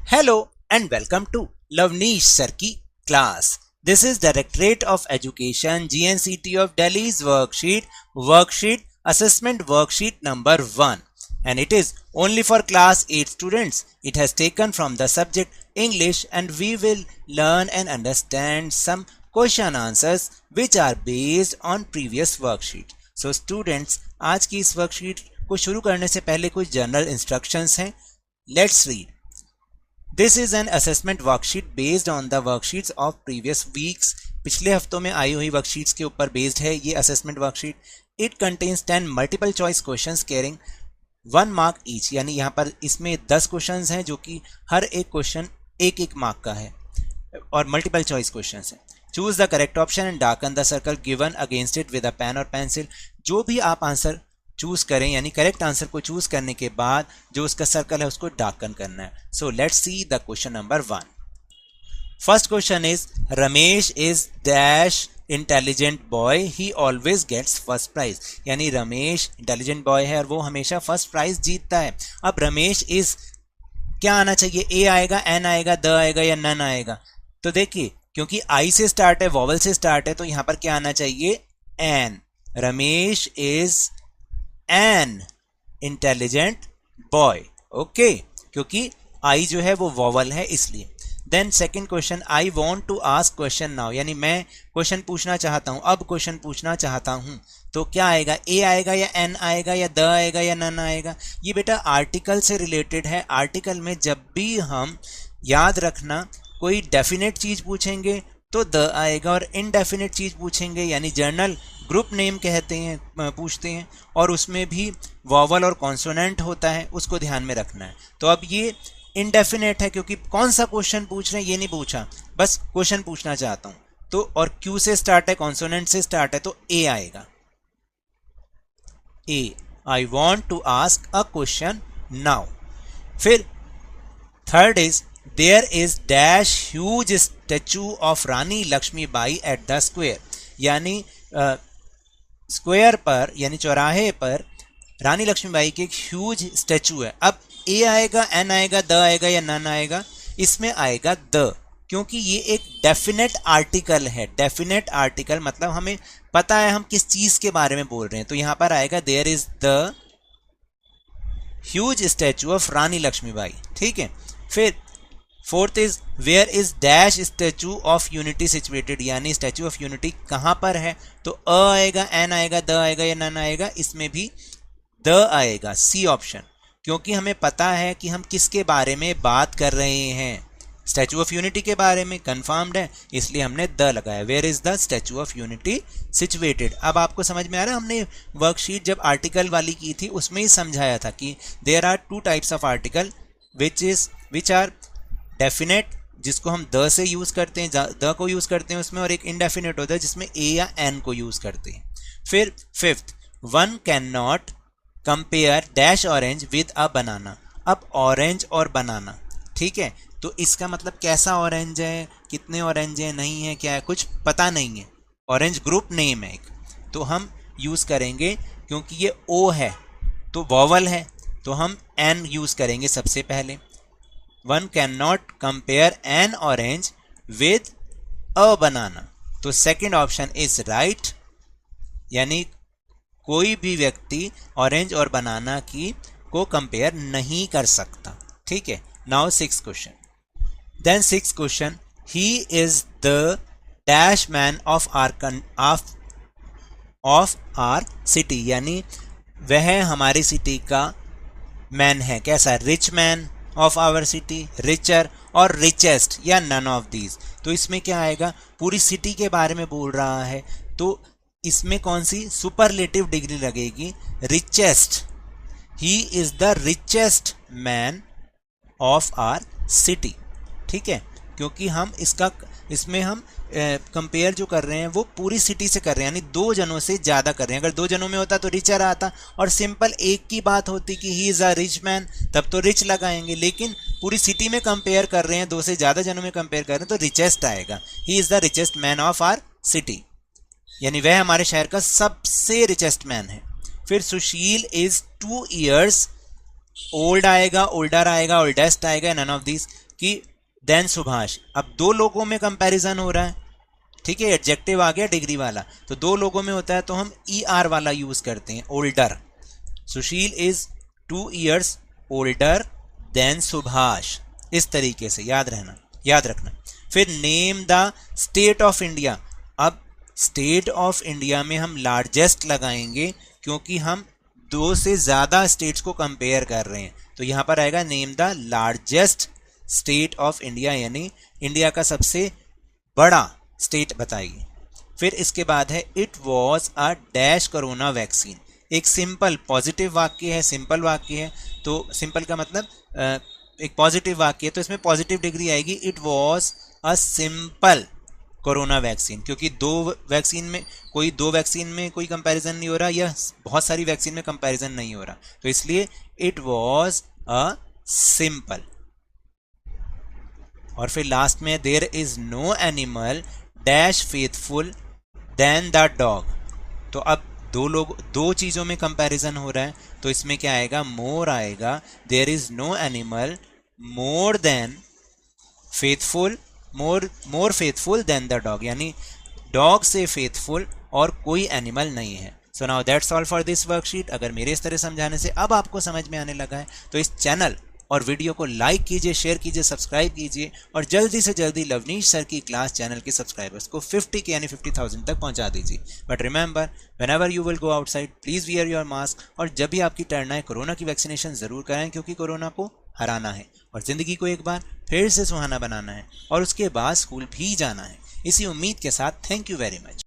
Hello and welcome to Lavneesh Sir की class. This is Directorate of Education GNCT of Delhi's worksheet assessment worksheet number 1, and it is only for class 8 students. It has taken from the subject English and we will learn and understand some question answers which are based on previous worksheet. So students, आज की इस worksheet को शुरू करने से पहले कुछ general instructions हैं. Let's read. This is an assessment worksheet based on the worksheets of previous weeks. पिछले हफ्तों में आई हुई वर्कशीट्स के ऊपर बेस्ड है ये assessment worksheet. It contains 10 multiple choice questions carrying 1 mark each. यानी यहाँ पर इसमें 10 क्वेश्चंस हैं जो कि हर एक क्वेश्चन एक मार्क का है और मल्टीपल चॉइस क्वेश्चंस हैं. Choose the correct option and darken the circle given against it with a pen or pencil. जो भी आप आंसर चूज करें यानी करेक्ट आंसर को चूज करने के बाद जो उसका सर्कल है उसको डार्कन करना है. So let's see the question number 1. First question is Ramesh is dash intelligent boy, he always gets first prize. यानी रमेश इंटेलिजेंट बॉय है और वो हमेशा फर्स्ट प्राइज जीतता है. अब रमेश इज क्या आना चाहिए? ए आएगा, एन आएगा, द आएगा या नन आएगा? तो देखिए क्योंकि आई से स्टार्ट है, वॉवल से स्टार्ट है, तो यहां पर क्या आना चाहिए? An. Ramesh is an intelligent boy. Okay, क्योंकि आई जो है वो वॉवल है इसलिए. Then second question, I want to ask question now. यानी मैं क्वेश्चन पूछना चाहता हूं, अब क्वेश्चन पूछना चाहता हूं. तो क्या आएगा? ए आएगा या एन आएगा या द आएगा या नन आएगा? ये बेटा आर्टिकल से रिलेटेड है. आर्टिकल में जब भी हम, याद रखना, कोई डेफिनेट चीज पूछेंगे तो द आएगा और इनडेफिनेट चीज पूछेंगे यानी जर्नल ग्रुप नेम कहते हैं, पूछते हैं, और उसमें भी वॉवल और कॉन्सोनेंट होता है, उसको ध्यान में रखना है. तो अब ये इनडेफिनेट है क्योंकि कौन सा क्वेश्चन पूछ रहे हैं ये नहीं पूछा, बस क्वेश्चन पूछना चाहता हूं. तो और क्यू से स्टार्ट है, कॉन्सोनेंट से स्टार्ट है, तो ए आएगा. A, I want to ask a question now. फिर third is there is dash huge statue of Rani Lakshmibai at the square. यानी स्क्वायर पर यानी चौराहे पर रानी लक्ष्मीबाई की एक ह्यूज स्टैचू है. अब ए आएगा, एन आएगा, द आएगा या नन आएगा? इसमें आएगा द, क्योंकि ये एक डेफिनेट आर्टिकल है. डेफिनेट आर्टिकल मतलब हमें पता है हम किस चीज के बारे में बोल रहे हैं. तो यहां पर आएगा there is the huge statue of Rani Lakshmibai. ठीक है. फिर fourth is where is dash Statue of Unity situated. यानी स्टैचू ऑफ यूनिटी कहां पर है? तो अ आएगा, एन आएगा, द आएगा या नन आएगा? इसमें भी द आएगा, सी ऑप्शन, क्योंकि हमें पता है कि हम किसके बारे में बात कर रहे हैं. स्टैचू ऑफ यूनिटी के बारे में कंफर्म्ड है इसलिए हमने द लगाया. Where is the Statue of Unity situated. अब आपको समझ में आ रहा है, हमने वर्कशीट जब आर्टिकल वाली की थी उसमें ही समझाया था कि there are 2 types of article which are definite, जिसको हम द से यूज करते हैं, द को यूज करते हैं उसमें, और एक इनडेफिनेट होता है जिसमें ए या एन को यूज करते हैं. फिर fifth, one can not compare dash orange with a banana. अब ऑरेंज और बनाना, ठीक है, तो इसका मतलब कैसा ऑरेंज है, कितने ऑरेंज है, नहीं है, क्या है, कुछ पता नहीं है. ऑरेंज ग्रुप नेम है एक, तो हम यूज करेंगे क्योंकि ये ओ है तो वॉवल है, तो हम एन यूज करेंगे सबसे पहले. One can not compare an orange with a banana. तो सेकेंड ऑप्शन इज राइट, यानी कोई भी व्यक्ति ऑरेंज और बनाना की को कंपेयर नहीं कर सकता. ठीक है. Now 6th question. Then 6th question, he is the dash man of our city. यानी वह हमारी सिटी का मैन है. कैसा? Rich man of our city, richer और रिचेस्ट या नन ऑफ दीज. तो इसमें क्या आएगा? पूरी सिटी के बारे में बोल रहा है तो इसमें कौन सी सुपरलेटिव डिग्री लगेगी? Richest. He is the richest man of our city. ठीक है, क्योंकि हम इसमें हम कंपेयर जो कर रहे हैं वो पूरी सिटी से कर रहे हैं, यानी 2 जनों से ज्यादा कर रहे हैं. अगर 2 जनों में होता तो रिचर आता, और सिंपल एक की बात होती कि he is a rich man, तब तो रिच लगाएंगे. लेकिन पूरी सिटी में कंपेयर कर रहे हैं, 2 से ज्यादा जनों में कंपेयर कर रहे हैं, तो रिचेस्ट आएगा. He is the richest man of our city, यानी वह हमारे शहर का सबसे रिचेस्ट मैन है. फिर सुशील इज 2 years ओल्ड आएगा, ओल्डर आएगा, ओल्डेस्ट आएगा, नन ऑफ दिस कि देन सुभाष। अब दो लोगों में कंपैरिजन हो रहा है, ठीक है, एडजेक्टिव आ गया डिग्री वाला, तो दो लोगों में होता है तो हम ER वाला यूज करते हैं, older. Sushil is 2 years older than Subhash, इस तरीके से याद रखना। फिर name the state of India. अब स्टेट ऑफ इंडिया में हम लार्जेस्ट लगाएंगे क्योंकि हम दो से ज्यादा स्टेट्स को कंपेयर कर रहे हैं, तो यहां पर आएगा name the largest state of India, यानी इंडिया का सबसे बड़ा स्टेट बताइए। फिर इसके बाद है it was a dash corona vaccine. एक सिंपल पॉजिटिव वाक्य है, सिंपल वाक्य है, तो सिंपल का मतलब एक पॉजिटिव वाक्य है, तो इसमें पॉजिटिव डिग्री आएगी it was a simple corona vaccine, क्योंकि दो वैक्सीन में कोई कंपैरिजन नहीं हो रहा, या बहुत सारी वैक्सीन में कंपैरिजन नहीं हो रहा, तो इसलिए इट वॉज अ सिंपल। और फिर लास्ट में there is no animal dash faithful than the dog. तो अब दो चीजों में कंपैरिजन हो रहा है, तो इसमें क्या आएगा, मोर आएगा। There is no animal more than faithful, more faithful than the dog, यानी डॉग से फेथफुल और कोई एनिमल नहीं है। So now that's all for this worksheet. अगर मेरे इस तरह समझाने से अब आपको समझ में आने लगा है तो इस चैनल और वीडियो को लाइक कीजिए, शेयर कीजिए, सब्सक्राइब कीजिए, और जल्दी से जल्दी लवनीश सर की क्लास चैनल के सब्सक्राइबर्स को 50 यानी 50,000 तक पहुंचा दीजिए। But remember, whenever you will go outside please wear your mask, और जब भी आपकी टर्न आए कोरोना की वैक्सीनेशन जरूर कराएं, क्योंकि कोरोना को हराना है और जिंदगी को एक बार फिर से सुहाना बनाना है, और उसके बाद स्कूल भी जाना है। इसी उम्मीद के साथ थैंक यू वेरी मच।